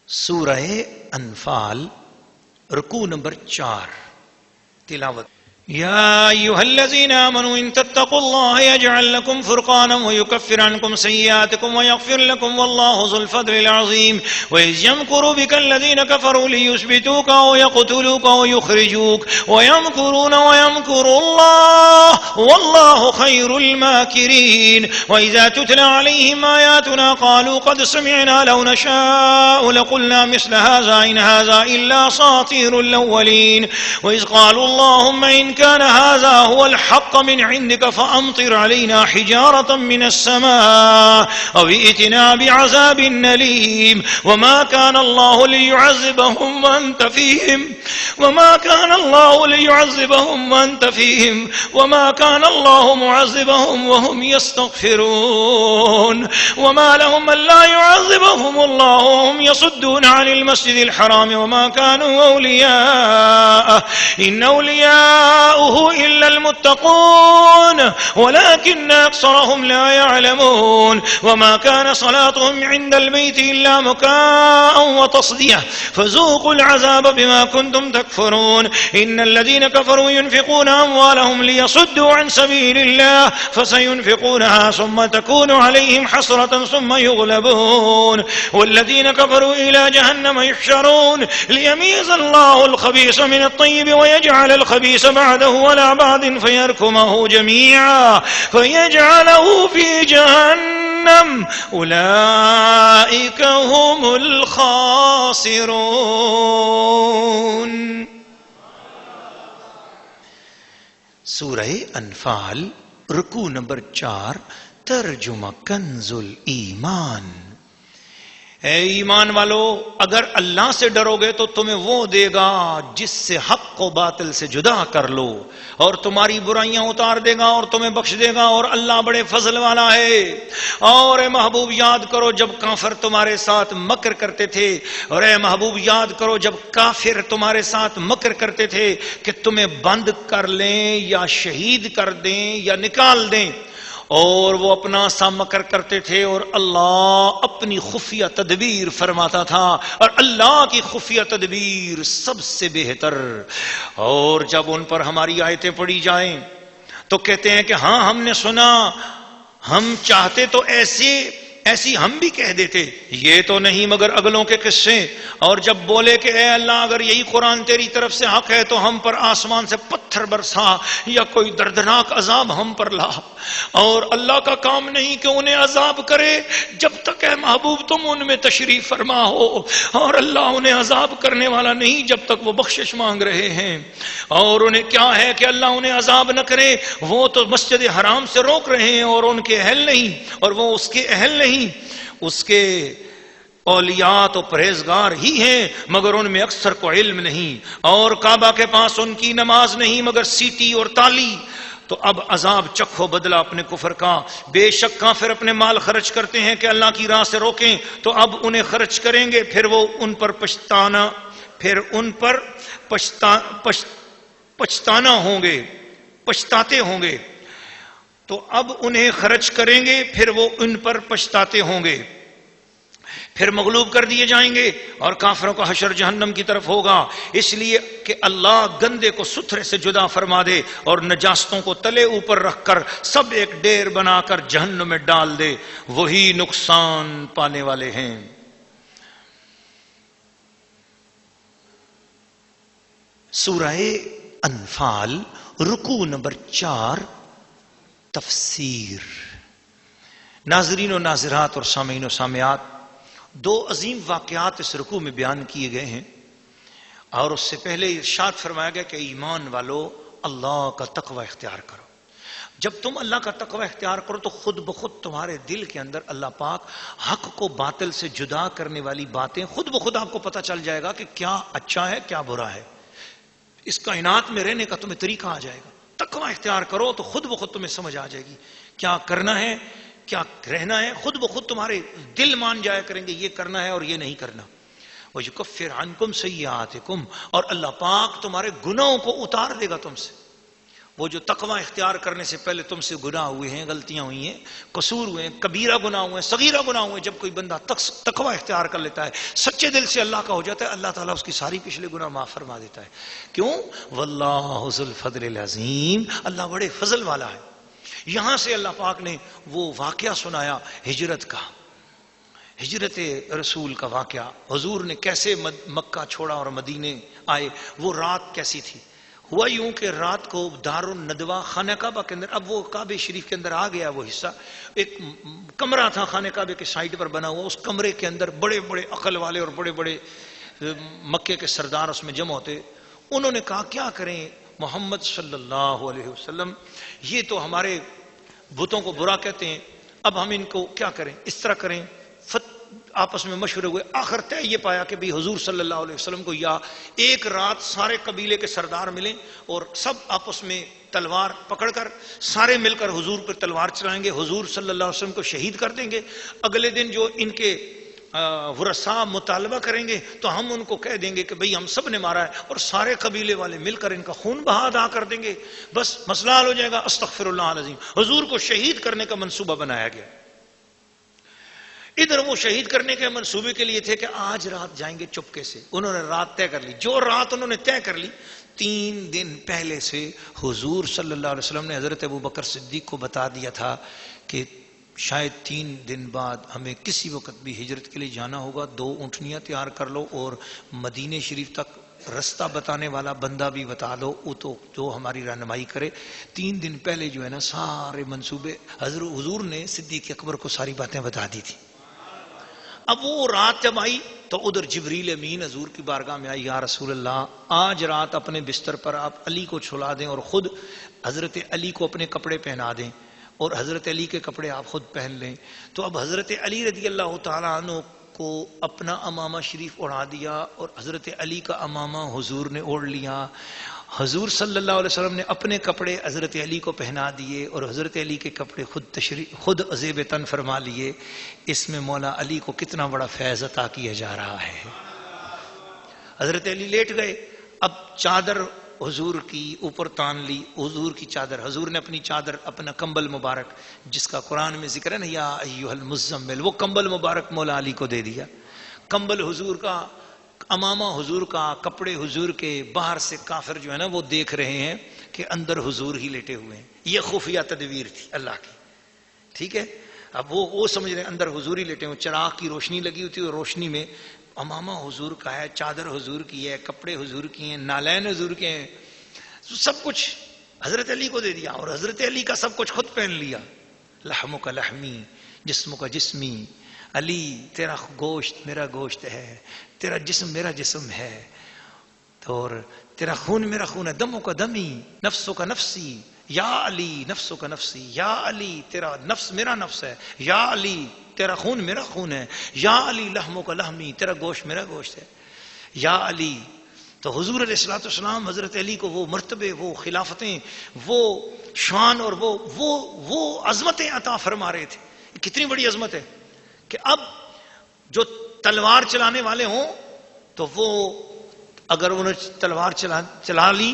سورہ انفال رکوع نمبر 4 تلاوت. يا أيها الذين آمنوا إن تتقوا الله يجعل لكم فرقانا ويكفر عنكم سيئاتكم ويغفر لكم والله ذو الفضل العظيم. وإذ يمكر بك الذين كفروا ليثبتوك أو يقتلوك أو يخرجوك ويمكرون ويمكر الله والله خير الماكرين. وإذا تتلى عليهم آياتنا قالوا قد سمعنا لو نشاء لقلنا مثل هذا إن هذا إلا أساطير الأولين. وإذ قالوا اللهم إن كان هذا هو الحق من عندك فأمطر علينا حجارة من السماء أو ائتنا بعذاب أليم. وما كان الله ليعذبهم وأنت فيهم وما كان الله ليعذبهم وأنت فيهم وما كان الله معذبهم وهم يستغفرون. وما لهم ألا يعذبهم الله وهم يصدون عن المسجد الحرام وما كانوا أولياءه إن أولياءه إلا المتقون ولكن أكثرهم لا يعلمون. وما كان صلاتهم عند البيت إلا مكاء وتصدية فذوقوا العذاب بما كنتم تكفرون. إن الذين كفروا ينفقون أموالهم ليصدوا عن سبيل الله فسينفقونها ثم تكون عليهم حسرة ثم يغلبون. والذين كفروا إلى جهنم يحشرون ليميز الله الخبيث من الطيب ويجعل الخبيث بعده على بعض فيركمه جميعا فيجعله في جهنم أولئك هم الخاسرون. سورہ انفال رکوع نمبر 4 ترجمہ کنز الایمان. اے ایمان والو، اگر اللہ سے ڈرو گے تو تمہیں وہ دے گا جس سے حق کو باطل سے جدا کر لو اور تمہاری برائیاں اتار دے گا اور تمہیں بخش دے گا اور اللہ بڑے فضل والا ہے. اور اے محبوب یاد کرو جب کافر تمہارے ساتھ مکر کرتے تھے، اور اے محبوب یاد کرو جب کافر تمہارے ساتھ مکر کرتے تھے کہ تمہیں بند کر لیں یا شہید کر دیں یا نکال دیں، اور وہ اپنا سا مکر کرتے تھے اور اللہ اپنی خفیہ تدبیر فرماتا تھا، اور اللہ کی خفیہ تدبیر سب سے بہتر. اور جب ان پر ہماری آیتیں پڑھی جائیں تو کہتے ہیں کہ ہاں ہم نے سنا، ہم چاہتے تو ایسی ہم بھی کہہ دیتے، یہ تو نہیں مگر اگلوں کے قصے. اور جب بولے کہ اے اللہ اگر یہی قرآن تیری طرف سے حق ہے تو ہم پر آسمان سے پتھر برسا یا کوئی دردناک عذاب ہم پر لا. اور اللہ کا کام نہیں کہ انہیں عذاب کرے جب تک اے محبوب تم ان میں تشریف فرما ہو، اور اللہ انہیں عذاب کرنے والا نہیں جب تک وہ بخشش مانگ رہے ہیں. اور انہیں کیا ہے کہ اللہ انہیں عذاب نہ کرے، وہ تو مسجد حرام سے روک رہے ہیں اور ان کے اہل نہیں، اور وہ اس کے اہل نہیں، اس کے اولیاء تو پرہیزگار ہی ہیں مگر ان میں اکثر کو علم نہیں. اور کعبہ کے پاس ان کی نماز نہیں مگر سیٹی اور تالی. تو اب عذاب چکھو بدلہ اپنے کفر کا. بے شک کافر اپنے مال خرچ کرتے ہیں کہ اللہ کی راہ سے روکیں، تو اب انہیں خرچ کریں گے، پھر وہ ان پر پچھتانا ہوں گے، پچھتاتے ہوں گے. تو اب انہیں خرچ کریں گے پھر وہ ان پر پچھتاتے ہوں گے، پھر مغلوب کر دیے جائیں گے اور کافروں کا حشر جہنم کی طرف ہوگا. اس لیے کہ اللہ گندے کو ستھرے سے جدا فرما دے اور نجاستوں کو تلے اوپر رکھ کر سب ایک ڈیر بنا کر جہنم میں ڈال دے، وہی نقصان پانے والے ہیں. سورہ انفال رکوع نمبر 4 تفسیر. ناظرین و ناظرات اور سامعین و سامعات، 2 عظیم واقعات اس رکوع میں بیان کیے گئے ہیں، اور اس سے پہلے ارشاد فرمایا گیا کہ ایمان والو اللہ کا تقوی اختیار کرو. جب تم اللہ کا تقوی اختیار کرو تو خود بخود تمہارے دل کے اندر اللہ پاک حق کو باطل سے جدا کرنے والی باتیں خود بخود آپ کو پتہ چل جائے گا کہ کیا اچھا ہے کیا برا ہے. اس کائنات میں رہنے کا تمہیں طریقہ آ جائے گا. تقوی اختیار کرو تو خود بخود تمہیں سمجھ آ جائے گی کیا کرنا ہے کیا رہنا ہے. خود بخود تمہارے دل مان جایا کریں گے یہ کرنا ہے اور یہ نہیں کرنا. وَيُكَفِّرْ عَنْكُمْ سَيِّئَاتِكُمْ، اور اللہ پاک تمہارے گناہوں کو اتار دے گا تم سے. وہ جو تقوی اختیار کرنے سے پہلے تم سے گناہ ہوئے ہیں، غلطیاں ہوئی ہیں، قصور ہوئے ہیں، کبیرہ گناہ ہوئے ہیں، صغیرہ گناہ ہوئے ہیں، جب کوئی بندہ تقوی اختیار کر لیتا ہے، سچے دل سے اللہ کا ہو جاتا ہے، اللہ تعالیٰ اس کی ساری پچھلے گناہ معاف فرما دیتا ہے. کیوں؟ واللہ ذو الفضل العظیم، اللہ بڑے فضل والا ہے. یہاں سے اللہ پاک نے وہ واقعہ سنایا ہجرت کا، ہجرت رسول کا واقعہ، حضور نے کیسے مکہ چھوڑا اور مدینے آئے. وہ رات کیسی تھی؟ ہوا یوں کہ رات کو دار الندوہ خانہ کعبہ کے اندر، اب وہ کعبہ شریف کے اندر آ گیا وہ حصہ، ایک کمرہ تھا خانہ کعبہ کے سائڈ پر بنا ہوا، اس کمرے کے اندر بڑے بڑے عقل والے اور بڑے بڑے مکے کے سردار اس میں جمع ہوتے. انہوں نے کہا کیا کریں محمد صلی اللہ علیہ وسلم، یہ تو ہمارے بتوں کو برا کہتے ہیں، اب ہم ان کو کیا کریں، اس طرح کریں. آپس میں مشورے ہوئے، آخر طے یہ پایا کہ بھی حضور صلی اللہ علیہ وسلم کو یا ایک رات سارے قبیلے کے سردار ملیں اور سب آپس میں تلوار پکڑ کر سارے مل کر حضور پر تلوار چلائیں گے، حضور صلی اللہ علیہ وسلم کو شہید کر دیں گے. اگلے دن جو ان کے ورثاء مطالبہ کریں گے تو ہم ان کو کہہ دیں گے کہ بھئی ہم سب نے مارا ہے، اور سارے قبیلے والے مل کر ان کا خون بہا ادا کر دیں گے، بس مسئلہ حل ہو جائے گا. استغفر اللہ العظیم. حضور کو شہید کرنے کا منصوبہ بنایا گیا. ادھر وہ شہید کرنے کے منصوبے کے لیے تھے کہ آج رات جائیں گے چپکے سے. انہوں نے رات طے کر لی. جو رات انہوں نے طے کر لی، 3 دن پہلے سے حضور صلی اللہ علیہ وسلم نے حضرت ابوبکر صدیق کو بتا دیا تھا کہ شاید 3 دن بعد ہمیں کسی وقت بھی ہجرت کے لیے جانا ہوگا، 2 اونٹنیاں تیار کر لو اور مدینے شریف تک رستہ بتانے والا بندہ بھی بتا دو، وہ تو جو ہماری رہنمائی کرے. 3 دن پہلے جو ہے نا سارے منصوبے حضور نے صدیق اکبر کو ساری باتیں بتا دی تھی. اب وہ رات جب آئی تو ادھر جبریل امین حضور کی بارگاہ میں آئی، یا رسول اللہ آج رات اپنے بستر پر آپ علی کو چھلا دیں اور خود حضرت علی کو اپنے کپڑے پہنا دیں اور حضرت علی کے کپڑے آپ خود پہن لیں. تو اب حضرت علی رضی اللہ تعالیٰ عنہ کو اپنا امامہ شریف اڑا دیا اور حضرت علی کا امامہ حضور نے اوڑھ لیا. حضور صلی اللہ علیہ وسلم نے اپنے کپڑے حضرت علی کو پہنا دیے اور حضرت علی کے کپڑے خود عزیب تن فرما لیے. اس میں مولا علی کو کتنا بڑا فیض عطا کیا جا رہا ہے. حضرت علی لیٹ گئے. اب چادر حضور کی اوپر تان لی، حضور کی چادر، حضور نے اپنی چادر، اپنا کمبل مبارک جس کا قرآن میں ذکر ہے نا یا ایھا المزمل، وہ کمبل مبارک مولا علی کو دے دیا. کمبل حضور کا، امامہ حضور کا، کپڑے حضور کے. باہر سے کافر جو ہے نا وہ دیکھ رہے ہیں کہ اندر حضور ہی لیٹے ہوئے ہیں. یہ خفیہ تدبیر تھی اللہ کی. ٹھیک ہے، اب وہ سمجھ رہے ہیں اندر حضور ہی لیٹے ہوئے. چراغ کی روشنی لگی ہوتی ہے اور روشنی میں امامہ حضور کا ہے، چادر حضور کی ہے، کپڑے حضور کی ہیں، نالین حضور کے ہیں، سب کچھ حضرت علی کو دے دیا اور حضرت علی کا سب کچھ خود پہن لیا. لحمک لحمی، جسمک جسمی، علی تیرا گوشت میرا گوشت ہے، تیرا جسم میرا جسم ہے، اور تیرا خون میرا خون ہے. دموں کا دمی، نفسوں کا نفسی، یا علی نفسوں کا نفسی، یا علی تیرا نفس میرا نفس ہے، یا علی تیرا خون میرا خون ہے، یا علی لحموں کا لحمی، تیرا گوشت میرا گوشت ہے، یا علی. تو حضور علیہ الصلوۃ والسلام حضرت علی کو وہ مرتبے، وہ خلافتیں، وہ شان اور وہ عظمتیں عطا فرما رہے تھے. کتنی بڑی عظمت ہے کہ اب جو تلوار چلانے والے ہوں تو وہ اگر انہوں نے تلوار چلا لی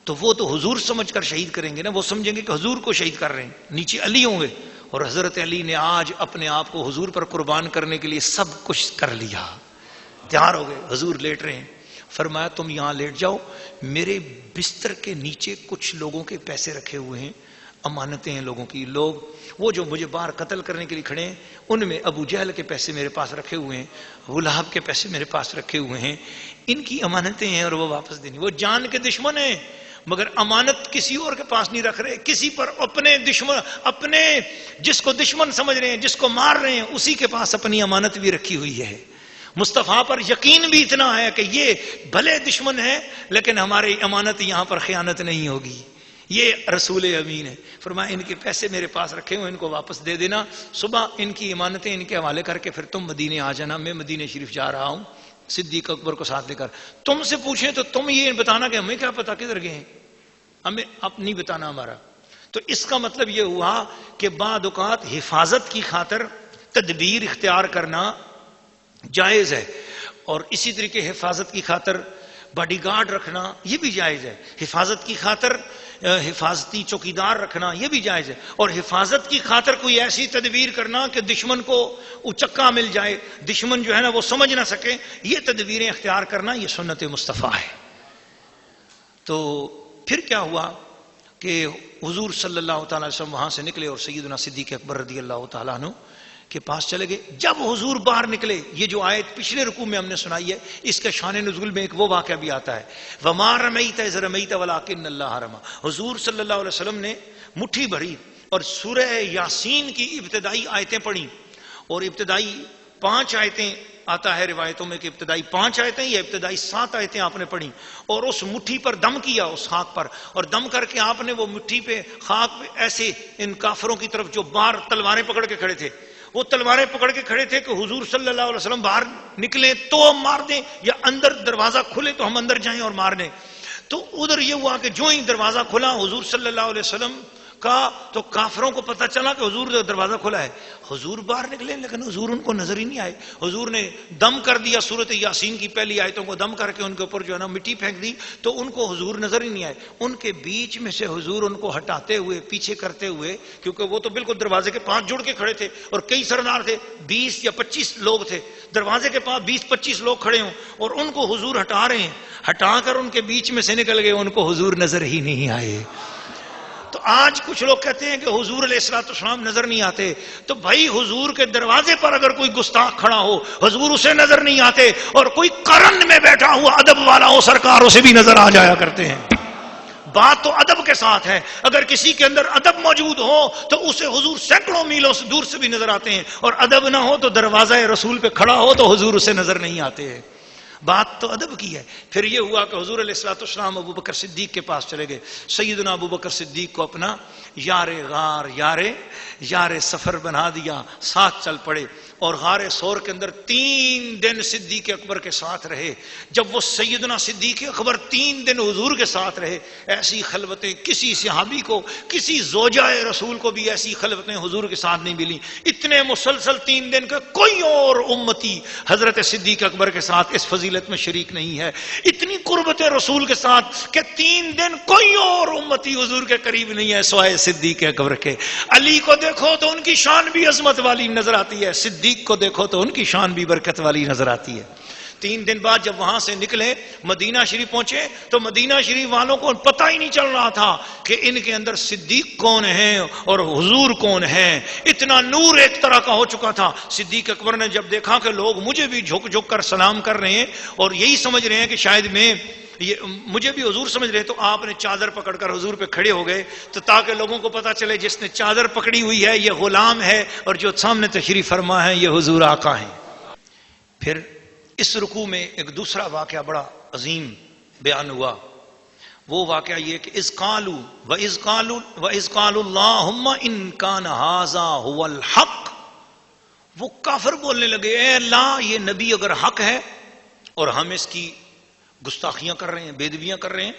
تو وہ تو حضور سمجھ کر شہید کریں گے نا، وہ سمجھیں گے کہ حضور کو شہید کر رہے ہیں. نیچے علی ہوں گے اور حضرت علی نے آج اپنے آپ کو حضور پر قربان کرنے کے لیے سب کچھ کر لیا، تیار ہو گئے. حضور لیٹ رہے ہیں، فرمایا تم یہاں لیٹ جاؤ، میرے بستر کے نیچے کچھ لوگوں کے پیسے رکھے ہوئے ہیں، امانتیں ہیں لوگوں کی. لوگ وہ جو مجھے باہر قتل کرنے کے لیے کھڑے ہیں، ان میں ابو جہل کے پیسے میرے پاس رکھے ہوئے ہیں، ابو لہب کے پیسے میرے پاس رکھے ہوئے ہیں، ان کی امانتیں ہیں اور وہ واپس دینی. وہ جان کے دشمن ہیں مگر امانت کسی اور کے پاس نہیں رکھ رہے، کسی پر اپنے دشمن، اپنے جس کو دشمن سمجھ رہے ہیں، جس کو مار رہے ہیں، اسی کے پاس اپنی امانت بھی رکھی ہوئی ہے. مصطفیٰ پر یقین بھی اتنا ہے کہ یہ بھلے دشمن ہے لیکن ہماری امانت یہاں پر خیانت نہیں ہوگی، یہ رسول امین ہے. فرمایا ان کے پیسے میرے پاس رکھے ہوئے، ان کو واپس دے دینا، صبح ان کی امانتیں ان کے حوالے کر کے پھر تم مدینے آ جانا، میں مدینے شریف جا رہا ہوں صدیق اکبر کو ساتھ لے کر. تم سے پوچھیں تو تم یہ بتانا کہ ہمیں کیا پتا کدھر گئے ہیں، ہمیں اب نہیں بتانا ہمارا. تو اس کا مطلب یہ ہوا کہ بعض اوقات حفاظت کی خاطر تدبیر اختیار کرنا جائز ہے، اور اسی طریقے حفاظت کی خاطر باڈی گارڈ رکھنا یہ بھی جائز ہے. حفاظت کی خاطر حفاظتی چوکیدار رکھنا یہ بھی جائز ہے، اور حفاظت کی خاطر کوئی ایسی تدبیر کرنا کہ دشمن کو اچکا مل جائے، دشمن جو ہے نا وہ سمجھ نہ سکے، یہ تدبیریں اختیار کرنا یہ سنت مصطفیٰ ہے۔ تو پھر کیا ہوا کہ حضور صلی اللہ تعالی وسلم وہاں سے نکلے اور سیدنا صدیق اکبر رضی اللہ تعالیٰ عنہ کے پاس چلے گئے۔ جب حضور باہر نکلے، یہ جو آیت پچھلے رکوع میں ہم نے سنائی ہے، اس کے شان نزول میں ایک وہ واقعہ بھی آتا ہے، وَمَا رَمَيْتَ إِذْ رَمَيْتَ وَلَٰكِنَّ اللَّهَ رَمَىٰ۔ حضور صلی اللہ علیہ وسلم نے مٹھی بھری اور سورہ یاسین کی ابتدائی آیتیں پڑھی، اور ابتدائی 5 آیتیں آتا ہے روایتوں میں کہ ابتدائی 5 آیتیں یا ابتدائی 7 آیتیں آپ نے پڑھی، اور اس مٹھی پر دم کیا، اس خاک پر، اور دم کر کے آپ نے وہ مٹھی پہ خاک پہ ایسے ان کافروں کی طرف جو باہر تلواریں پکڑ کے کھڑے تھے، وہ تلواریں پکڑ کے کھڑے تھے کہ حضور صلی اللہ علیہ وسلم باہر نکلیں تو ہم مار دیں، یا اندر دروازہ کھلے تو ہم اندر جائیں اور مار دیں۔ تو ادھر یہ ہوا کہ جو ہی دروازہ کھلا حضور صلی اللہ علیہ وسلم کا، تو کافروں کو پتہ چلا کہ حضور دروازہ کھلا ہے، حضور باہر نکلے لیکن حضور ان کو نظر ہی نہیں آئے۔ حضور نے دم کر دیا، سورۃ یاسین کی پہلی آیتوں کو دم کر کے ان کے اوپر جو ہے نا مٹی پھینک دی، تو ان کو حضور نظر ہی نہیں آئے۔ ان کے بیچ میں سے حضور ان کو ہٹاتے ہوئے، پیچھے کرتے ہوئے، کیونکہ وہ تو بالکل دروازے کے پاس جڑ کے کھڑے تھے اور کئی سردار تھے، 20 یا 25 لوگ تھے، دروازے کے پاس 20-25 لوگ کھڑے ہوں، اور ان کو حضور ہٹا رہے ہیں، ہٹا کر ان کے بیچ میں سے نکل گئے، ان کو حضور نظر ہی نہیں آئے۔ تو آج کچھ لوگ کہتے ہیں کہ حضور علیہ الصلوۃ والسلام نظر نہیں آتے، تو بھائی حضور کے دروازے پر اگر کوئی گستاخ کھڑا ہو حضور اسے نظر نہیں آتے، اور کوئی قرن میں بیٹھا ہوا ادب والا ہو سرکار اسے بھی نظر آ جایا کرتے ہیں۔ بات تو ادب کے ساتھ ہے، اگر کسی کے اندر ادب موجود ہو تو اسے حضور سینکڑوں میلوں سے دور سے بھی نظر آتے ہیں، اور ادب نہ ہو تو دروازہ رسول پہ کھڑا ہو تو حضور اسے نظر نہیں آتے ہیں۔ بات تو ادب کی ہے۔ پھر یہ ہوا کہ حضور علیہ الصلوۃ والسلام ابو بکر صدیق کے پاس چلے گئے، سیدنا ابو بکر صدیق کو اپنا یار غار، یار سفر بنا دیا، ساتھ چل پڑے، اور غار ثور کے اندر 3 دن صدیق اکبر کے ساتھ رہے۔ جب وہ سیدنا صدیق اکبر 3 دن حضور کے ساتھ رہے، ایسی خلوتیں کسی صحابی کو، کسی زوجہ رسول کو بھی ایسی خلوتیں حضور کے ساتھ نہیں ملی۔ اتنے مسلسل 3 دن کے کوئی اور امتی حضرت صدیق اکبر کے ساتھ اس فضیلت میں شریک نہیں ہے۔ اتنی قربت رسول کے ساتھ کہ 3 دن کوئی اور امتی حضور کے قریب نہیں ہے سوائے صدیق اکبر کے۔ علی کو دیکھو تو ان کی شان بھی عظمت والی نظر آتی ہے، صدیق کو دیکھو تو ان کی شان بھی برکت والی نظر آتی ہے۔ 3 دن بعد جب وہاں سے نکلے مدینہ شریف پہنچے تو مدینہ شریف والوں کو پتہ ہی نہیں چل رہا تھا کہ ان کے اندر صدیق کون ہیں اور حضور کون ہیں۔ اتنا نور ایک طرح کا ہو چکا تھا۔ صدیق اکبر نے جب دیکھا کہ لوگ مجھے بھی جھک جھک کر سلام کر رہے ہیں اور یہی سمجھ رہے ہیں کہ شاید مجھے بھی حضور سمجھ رہے، تو آپ نے چادر پکڑ کر حضور پہ کھڑے ہو گئے، تو تاکہ لوگوں کو پتا چلے جس نے چادر پکڑی ہوئی ہے یہ غلام ہے، اور جو سامنے تشریف فرما ہے یہ حضور آقا ہیں۔ پھر اس رکوع میں ایک دوسرا واقعہ بڑا عظیم بیان ہوا، وہ واقعہ یہ کہ اذ قالوا وَإِذْ قَالُوا اللَّهُمَّ إِن كَانَ هَذَا هُوَ الْحَقُّ، وہ کافر بولنے لگے اے اللہ یہ نبی اگر حق ہے اور ہم اس کی گستاخیاں کر رہے ہیں، بےدبیاں کر رہے ہیں،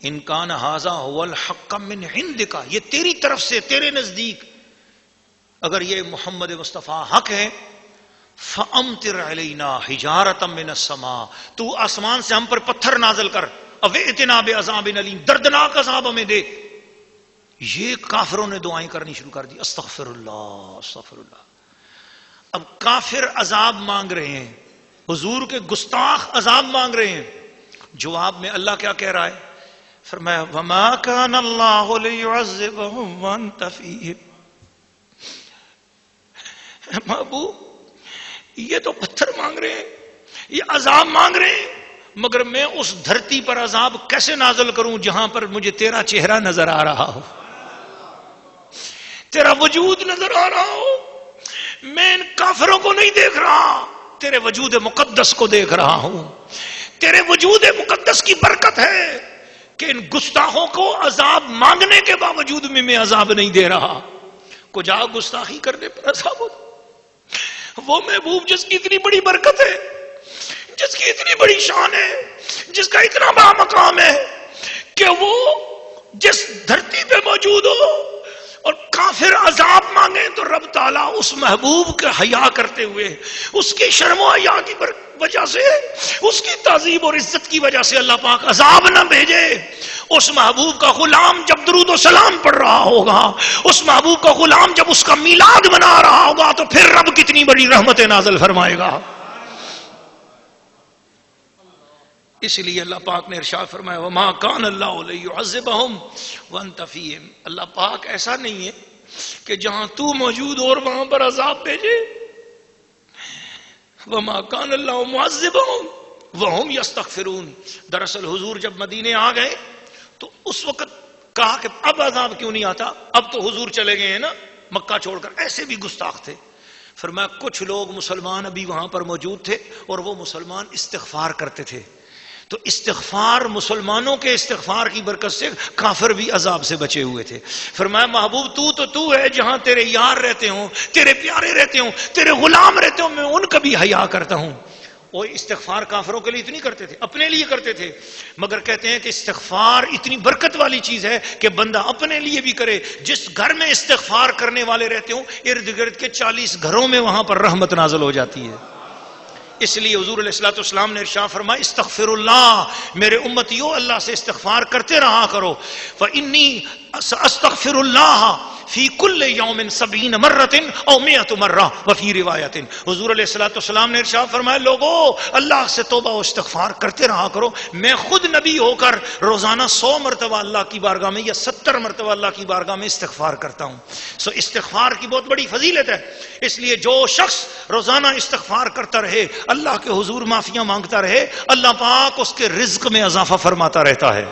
ان کان ھذا ھو الحق من عندک، یہ تیری طرف سے تیرے نزدیک اگر یہ محمد مصطفیٰ حق ہے، فامطر علینا حجارۃ من السماء، تو آسمان سے ہم پر پتھر نازل کر، او ائتنا بعذاب علیم، دردناک عذاب ہمیں دے۔ یہ کافروں نے دعائیں کرنی شروع کر دی، استغفر اللہ استغفر اللہ۔ اب کافر عذاب مانگ رہے ہیں، حضور کے گستاخ عذاب مانگ رہے ہیں، جواب میں اللہ کیا کہہ رہا ہے؟ فرمایا وما كان الله ليعذبهم وانت فيهم، محبوب یہ تو پتھر مانگ رہے ہیں، یہ عذاب مانگ رہے ہیں، مگر میں اس دھرتی پر عذاب کیسے نازل کروں جہاں پر مجھے تیرا چہرہ نظر آ رہا ہو، تیرا وجود نظر آ رہا ہو، میں ان کافروں کو نہیں دیکھ رہا، تیرے وجود مقدس کو دیکھ رہا ہوں۔ تیرے وجود مقدس کی برکت ہے کہ ان گستاخوں کو عذاب مانگنے کے باوجود میں عذاب نہیں دے رہا۔ کجا گستاخی کرنے پر عذاب ہوتا، وہ محبوب جس کی اتنی بڑی برکت ہے، جس کی اتنی بڑی شان ہے، جس کا اتنا بڑا مقام ہے کہ وہ جس دھرتی پہ موجود ہو اور کافر عذاب مانگے تو رب تعالیٰ اس محبوب کا حیا کرتے ہوئے، اس کی شرم و حیا کی وجہ سے، اس کی تعظیم اور عزت کی وجہ سے اللہ پاک عذاب نہ بھیجے۔ اس محبوب کا غلام جب درود و سلام پڑھ رہا ہوگا، اس محبوب کا غلام جب اس کا میلاد منا رہا ہوگا، تو پھر رب کتنی بڑی رحمت نازل فرمائے گا۔ اس لیے اللہ پاک نے ارشاد فرمایا وما کان اللہ لیعذبہم وانت فیہم، اللہ پاک ایسا نہیں ہے کہ جہاں تو موجود اور وہاں پر عذاب بھیجے۔ وما کان اللہ معذبہم وہم یستغفرون، دراصل حضور جب مدینے آ گئے تو اس وقت کہا کہ اب عذاب کیوں نہیں آتا، اب تو حضور چلے گئے ہیں نا مکہ چھوڑ کر، ایسے بھی گستاخ تھے۔ فرمایا کچھ لوگ مسلمان ابھی وہاں پر موجود تھے اور وہ مسلمان استغفار کرتے تھے، تو استغفار، مسلمانوں کے استغفار کی برکت سے کافر بھی عذاب سے بچے ہوئے تھے۔ فرمایا محبوب تو ہے جہاں تیرے یار رہتے ہوں، تیرے پیارے رہتے ہوں، تیرے غلام رہتے ہوں، میں ان کا بھی حیا کرتا ہوں۔ وہ استغفار کافروں کے لیے اتنی کرتے تھے، اپنے لیے کرتے تھے، مگر کہتے ہیں کہ استغفار اتنی برکت والی چیز ہے کہ بندہ اپنے لیے بھی کرے۔ جس گھر میں استغفار کرنے والے رہتے ہوں، ارد گرد کے 40 گھروں میں وہاں پر رحمت نازل ہو جاتی ہے۔ اس لیے حضور علیہ الصلوۃ والسلام نے ارشاد فرمایا استغفر اللہ، میرے امتیو اللہ سے استغفار کرتے رہا کرو، فانی استغفر اللہ فی کل یوم 70 مرۃ او 100 مرہ وفی روایت۔ حضور علیہ الصلوۃ والسلام نے ارشاد فرمایا لوگو اللہ سے توبہ و استغفار کرتے رہا کرو، میں خود نبی ہو کر روزانہ 100 مرتبہ اللہ کی بارگاہ میں یا 70 مرتبہ اللہ کی بارگاہ میں استغفار کرتا ہوں۔ سو استغفار کی بہت بڑی فضیلت ہے، اس لیے جو شخص روزانہ استغفار کرتا رہے، اللہ کے حضور معافیاں مانگتا رہے، اللہ پاک اس کے رزق میں اضافہ فرماتا رہتا ہے۔